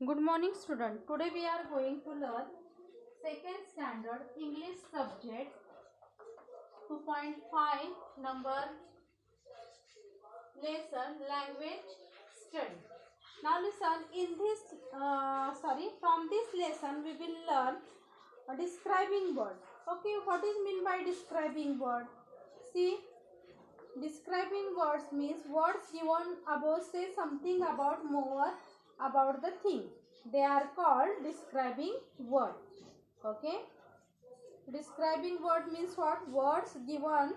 Good morning student. Today we are going to learn second standard English subject 2.5 number lesson language study. Now listen, in this from this lesson we will learn a describing word. Okay, what is mean by describing word? See, describing words means words given above say something about more about the thing. They are called describing word. Okay, describing word means what? Words given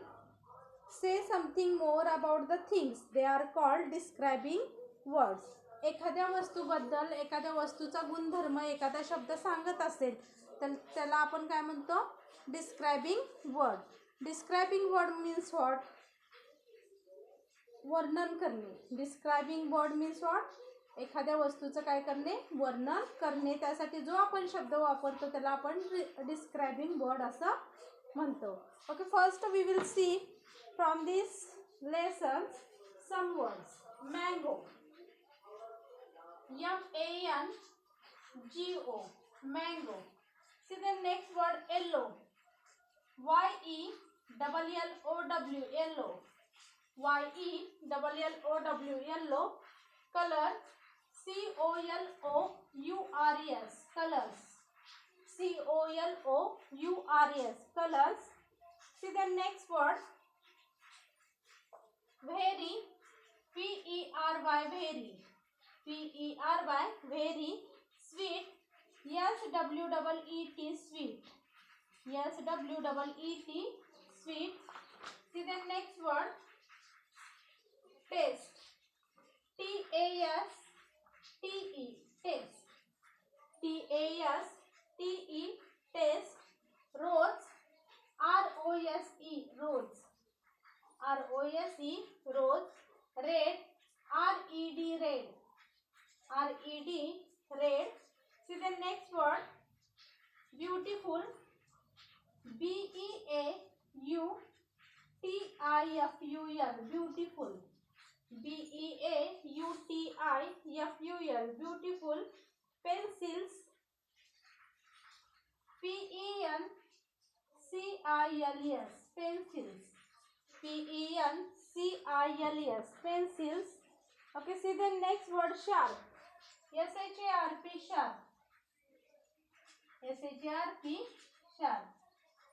say something more about the things. They are called describing words. एखाद्या वस्तूबद्दल एखाद्या वस्तूचा गुणधर्म एखादा शब्द सांगत असेल तर त्याला आपण काय म्हणतो? Describing word. Describing word means what? वर्णन करणे. Describing word means what? एखाद्या वस्तूचं काय करणे? वर्णन करणे. त्यासाठी जो आपण शब्द वापरतो त्याला आपण डिस्क्रायबिंग वर्ड असं म्हणतो. Okay, first we will see from this lesson some words. Mango, MANGO, mango. See the next word, yellow, YELLOW, yellow, YELLOW, yellow. Color, COLOURS, colors, COLOURS, colors. See the next word, very, PERY, very, PERY, very. Sweet, SWEET, sweet, SWEET, sweet. See the next word, taste, TASTE, taste, TASTE, taste. Rose, ROSE, rose, ROSE, rose. Red, RED, red, RED, red. See the next word, beautiful, BEAUTIFUL, beautiful, BEAUTIFUL, beautiful. Pencils, PENCILS, pencils, PENCILS, pencils. Okay, see the next word, sharp, SHARP, sharp, SHARP, sharp.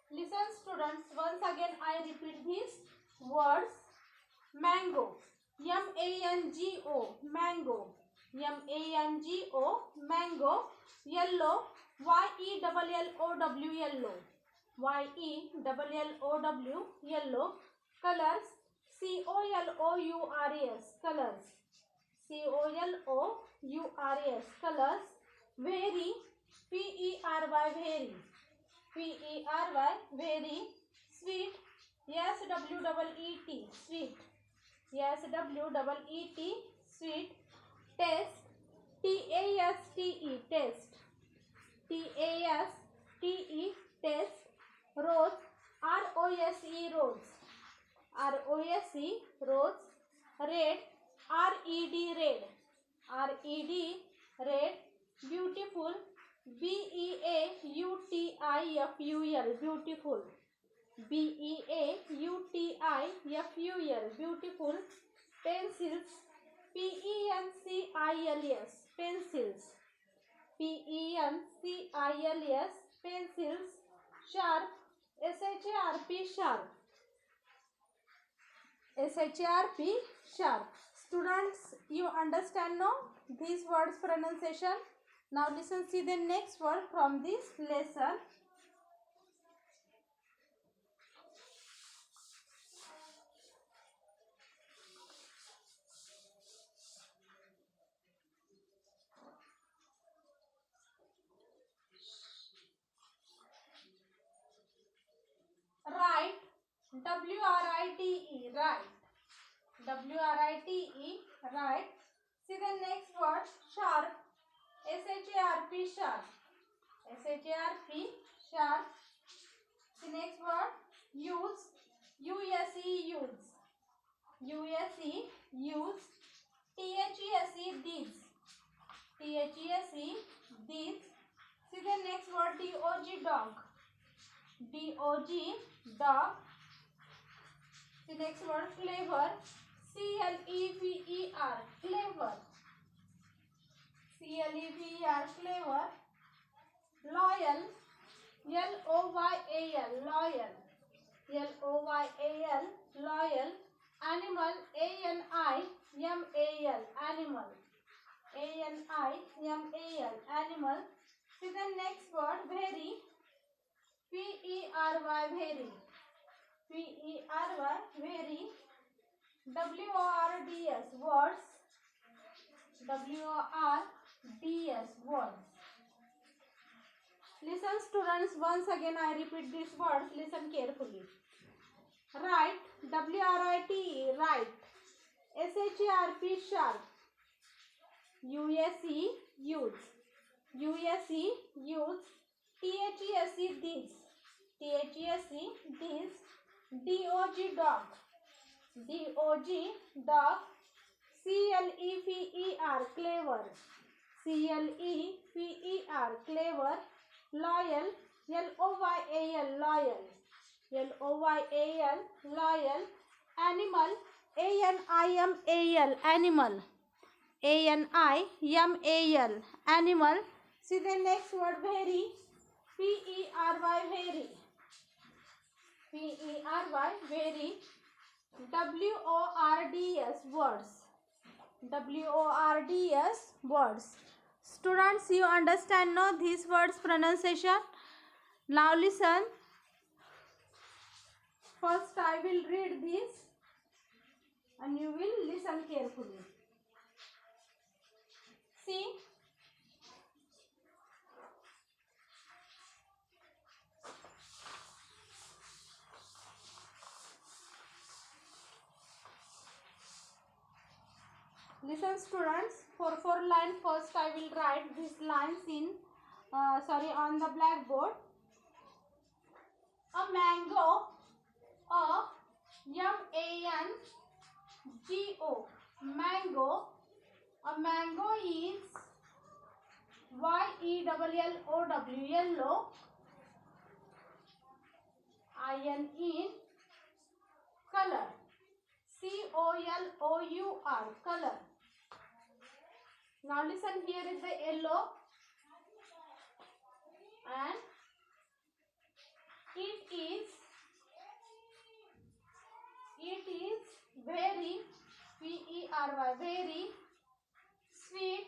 Listen students, once again I repeat these words. Mango, MANGO, mango, MANGO, mango. Yellow, YELLOW, yellow, YELLOW, yellow. Colors, COLOURS, colors, COLOURS, colors. Very, PERY, very, PERY, very. Sweet, SWEET, sweet, SWEET, sweet. Taste, TASTE, taste, TASTE, taste. Rose, ROSE, rose, ROSE, rose. Red, RED, red, RED, red. Beautiful, BEAUTIFUL, beautiful, BEAUTIFUL, beautiful. Pencils, PENCILS, pencils, PENCILS, pencils. Sharp, SHARP, sharp, SHARP, sharp. Students, you understand now these words pronunciation? Now listen, see the next word from this lesson. Write, WRITE, write, WRITE, write. See the next word, sharp, SHARP, sharp, SHARP, sharp. The next word, use, USE, use, USE, use. THESE, these, THESE, D-O-G, dog. D-O-G, dog. The next word, clever. C-L-E-V-E-R, clever. C-L-E-V-E-R, clever. Loyal. L-O-Y-A-L, loyal. L-O-Y-A-L, loyal. Animal. A-N-I-M-A-L, animal. A-N-I-M-A-L, animal. See the next word, very. P-E-R-Y, very. P-E-R-Y, very. W-O-R-D-S, words. W-O-R-D-S, words. Listen students, once again I repeat these words, listen carefully. Write, W-R-I-T-E, write. S-H-A-R-P, sharp. U-S-E, use. U-S-E, use. T-H-E-S-E, this. T-H-E-S-E, this. D-O-G, dog. D-O-G, dog. C-L-E-V-E-R, clever. C-L-E-V-E-R, clever. Loyal. L-O-Y-A-L, loyal. L-O-Y-A-L, loyal. Animal. A-N-I-M-A-L, animal. A-N-I-M-A-L, animal. See the next word, very. P-E-R-Y, very. P-E-R-Y, very. W-O-R-D-S, words. W-O-R-D-S, words. Students, you understand no these words pronunciation? Now listen. First I will read this and you will listen carefully. See. Listen students, for line first I will write these lines in on the blackboard. A mango, M-A-N-G-O, mango. A mango is Y-E-L-L-O-W, yellow. I-N-E, color. C-O-L-O-U-R, color. Now listen, here is the yellow and it is very, P-E-R-Y, very sweet.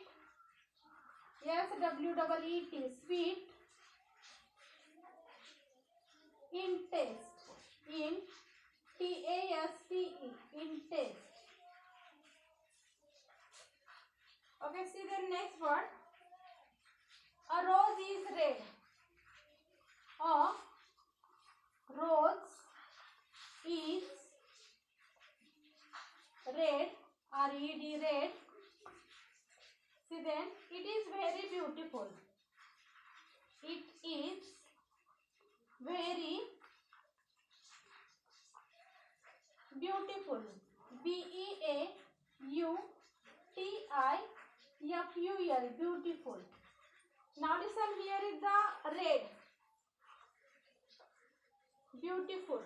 S-W-E-E-T, sweet. In taste, in T-A-S-T-E, in taste. Okay, see the next word. A rose is red. A rose is red, R-E-D, red. See then, it is very beautiful. It is very beautiful. B-E-A-U-T-I-F-U-L, beautiful. Now listen, here is the red. Beautiful.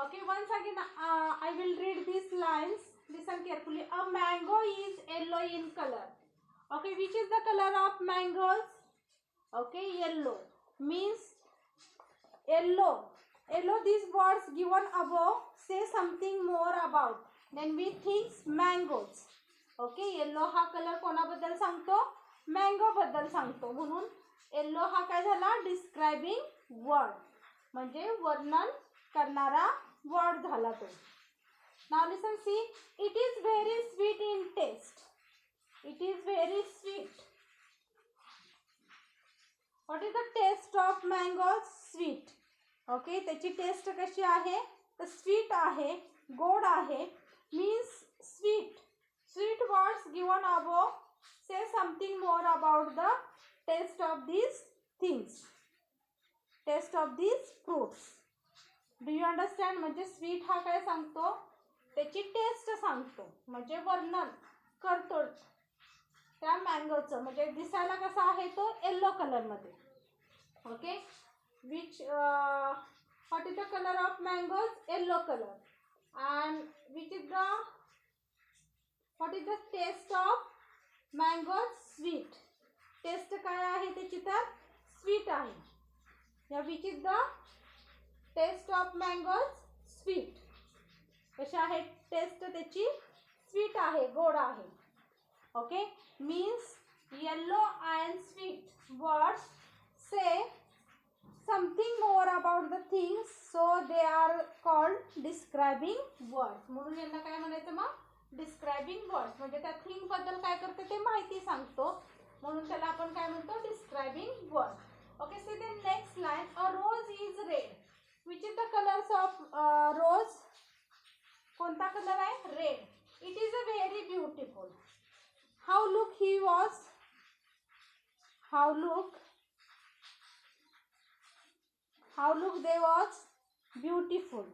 Okay, once again I will read these lines. Listen carefully. A mango is yellow in color. Okay, which is the color of mangoes? Okay, yellow. Means yellow. Yellow, these words given above say something more about. Then we think mangoes. Okay, yellow हा colour कोणाबद्दल सांगतो? Mango बद्दल सांगतो. म्हणून yellow हा काय झाला? Describing word, म्हणजे वर्णन करणारा वर्ड झाला तो. Now listen, see, it is very sweet in taste. It is very sweet. What is the taste of mangoes? Sweet. Okay, त्याची टेस्ट कशी आहे? तर स्वीट आहे, गोड आहे. Means sweet. Sweet words given above say something more about the taste of these things. Taste of these fruits. Do you understand? म्हणजे sweet हा काय सांगतो? त्याची टेस्ट सांगतो, म्हणजे वर्णन करतो. त्या मँगोचं, म्हणजे दिसायला कसा आहे तो येल्लो कलरमध्ये. Okay, which what is the colour of mangoes? Yellow colour. And which is the what is the taste of mangoes? Sweet. Taste काय आहे त्याची? तर स्वीट आहे. या which is the taste of mangoes? Sweet. कशी आहे taste त्याची? Sweet आहे, गोड आहे. Okay, means yellow and sweet words say something more about the things, so they are called describing words. म्हणून यांना काय म्हणायचं मग? Describing words. म्हणजे त्या थिंग बद्दल काय करते ते माहिती सांगतो, म्हणून त्याला आपण काय म्हणतो? Describing word. Okay, see the next line. A rose is red. Which is the colours of rose? कोणता कलर आहे? Red. It is a very beautiful. How look he was? How look they was? Beautiful.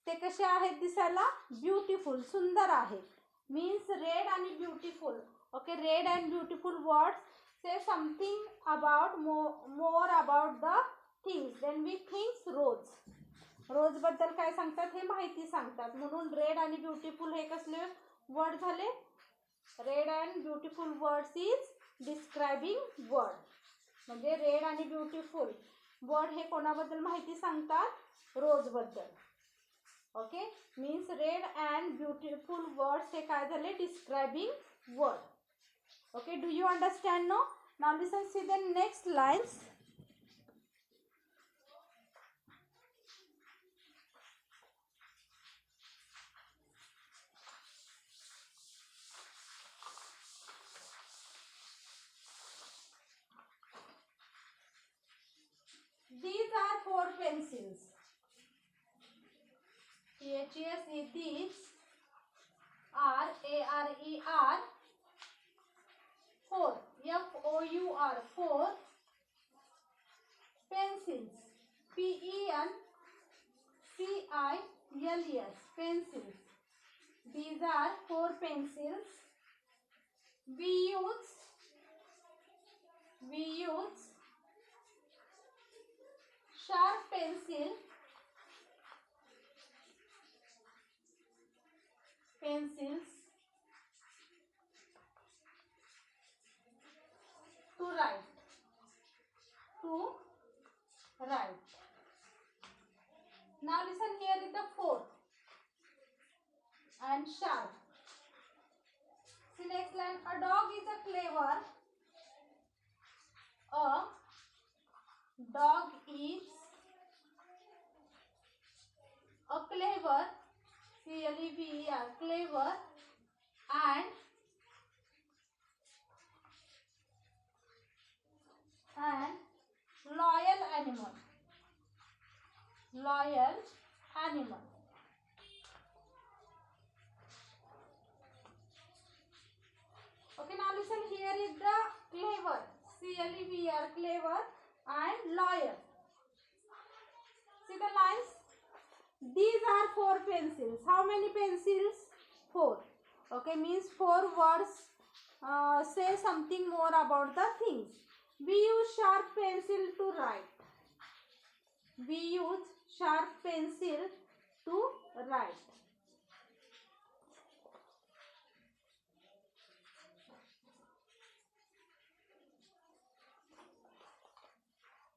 ते कसे आहेत दिसायला? Beautiful, सुंदर आहेत. Means red आणि beautiful. Okay, red and beautiful words say something about more about the things then we thinks rose. Rose बद्दल काय सांगतात? हे माहिती सांगतात. म्हणून रेड आणि ब्युटिफुल हे कसले वर्ड झाले? Red and beautiful words is describing word. म्हणजे रेड आणि ब्युटिफुल वर्ड हे कोणाबद्दल माहिती सांगतात? रोज बद्दल. Okay, means red and beautiful words हे काय झाले? Describing word. Okay, do you understand? No. Now listen, see the next lines. These are 4 pencils. THES, these are ARER 4. FOUR 4 pencils. PENCILS pencils. These are 4 pencils. We use sharp pencils to write. Now listen, here is the 4 and sharp. See next line. A dog is a clever. A dog is a clever, CLEVER, clever and loyal animal. Okay, now listen, here is the clever, CLEVER, clever and loyal. See the lines. These are 4 pencils. How many pencils? 4. Okay, means 4 words say something more about the things. We use sharp pencil to write.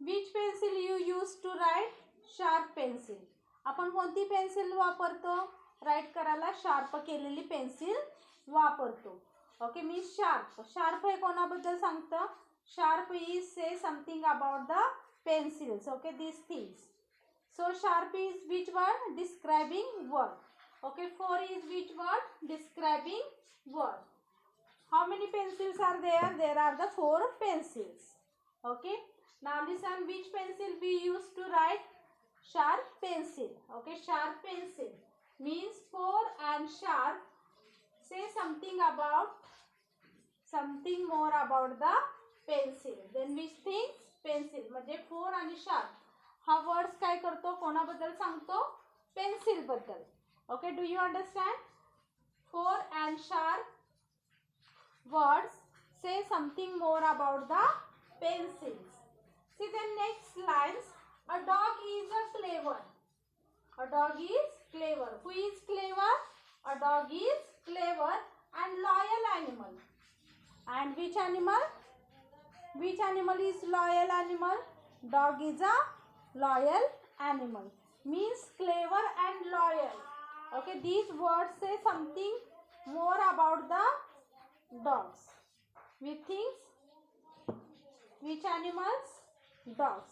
Which pencil you use to write? Sharp pencil. आपण कोणती pencil वापरतो? Right करायला sharp केलेली pencil वापरतो. Okay, मी sharp हे कोणाबद्दल सांगतं? Sharp is से something about the pencils. Okay, this things. So sharp is which word? Describing word. Okay, 4 is which word? Describing word. How many pencils are there? There are the 4 pencils. Okay, now listen, which pencil we use to write? Sharp pencil. Okay, sharp pencil means 4 and sharp say something more about the pencil. Then which things? Pencil. म्हणजे 4 आणि sharp हा words काय करतो? कोणाबद्दल सांगतो? Pencil बद्दल. Okay, do you understand? 4 and sharp words say something more about the pencils. See the next lines. A dog is a clever. A dog is clever. Who is clever? A dog is clever and loyal animal. And which animal? Which animal is loyal animal? Dog is a loyal animal. Means clever and loyal. Okay, these words say something more about the dogs. We think which animals? Dogs.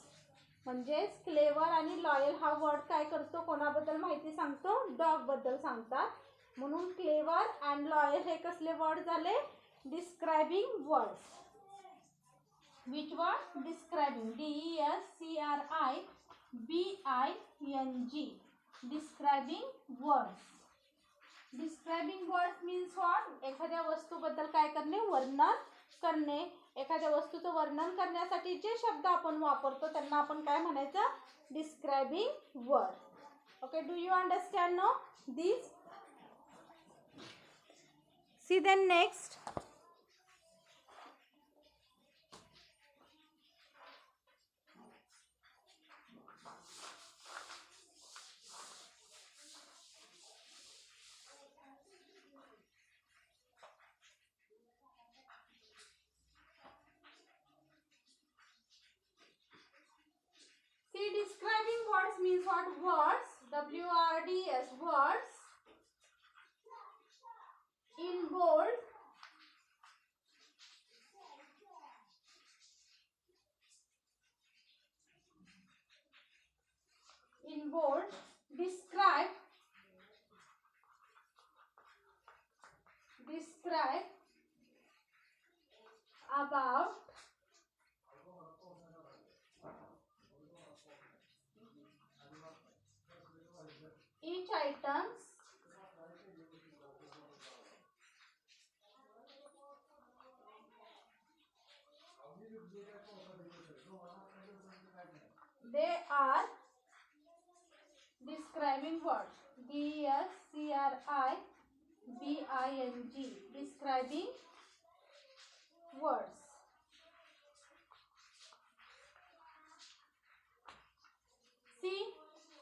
म्हणजेच clever आणि loyal हा word काय करतो, कोणाबद्दल माहिती सांगतो? Dog बद्दल सांगतात. म्हणून क्लेवर अँड लॉयल हे कसले वर्ड झाले? Describing words. Which word? Describing. DESCRIBING. Describing words. Describing words means what? एखाद्या वस्तूबद्दल काय करणे? वर्णन करणे. एखाद्या वस्तूचं वर्णन करण्यासाठी जे शब्द आपण वापरतो त्यांना आपण काय म्हणायचं? Describing word. Okay, do you understand no this? See then next. See, describing words means what? Words, WRDS, words in bold, describe about each items they are describing words. DESCRIBING, describing words. See,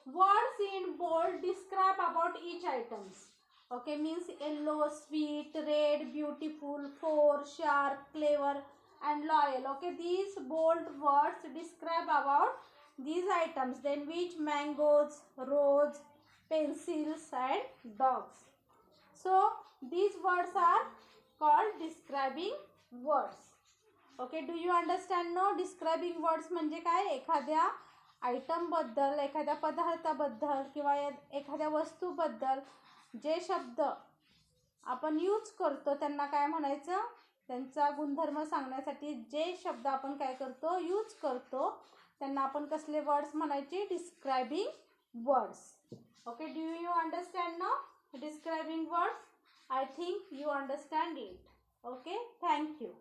words in bold describe about each items. Okay, means yellow, sweet, red, beautiful, four, sharp, clever and loyal. Okay, these bold words describe about these items. Then which? Mangoes, rose, pencils and dogs. So these words are called describing words. Okay, do you understand no? Describing words म्हणजे काय? एखाद्या item बद्दल, एखाद्या पदार्थाबद्दल किंवा एखाद्या वस्तूबद्दल जे शब्द आपण use करतो त्यांना काय म्हणायचं? त्यांचा गुणधर्म सांगण्यासाठी जे शब्द आपण काय करतो? यूज करतो त्यांना आपण कसले वर्ड्स म्हणायचे? Describing words. Okay, do you understand now describing words? I think you understand it. Okay, thank you.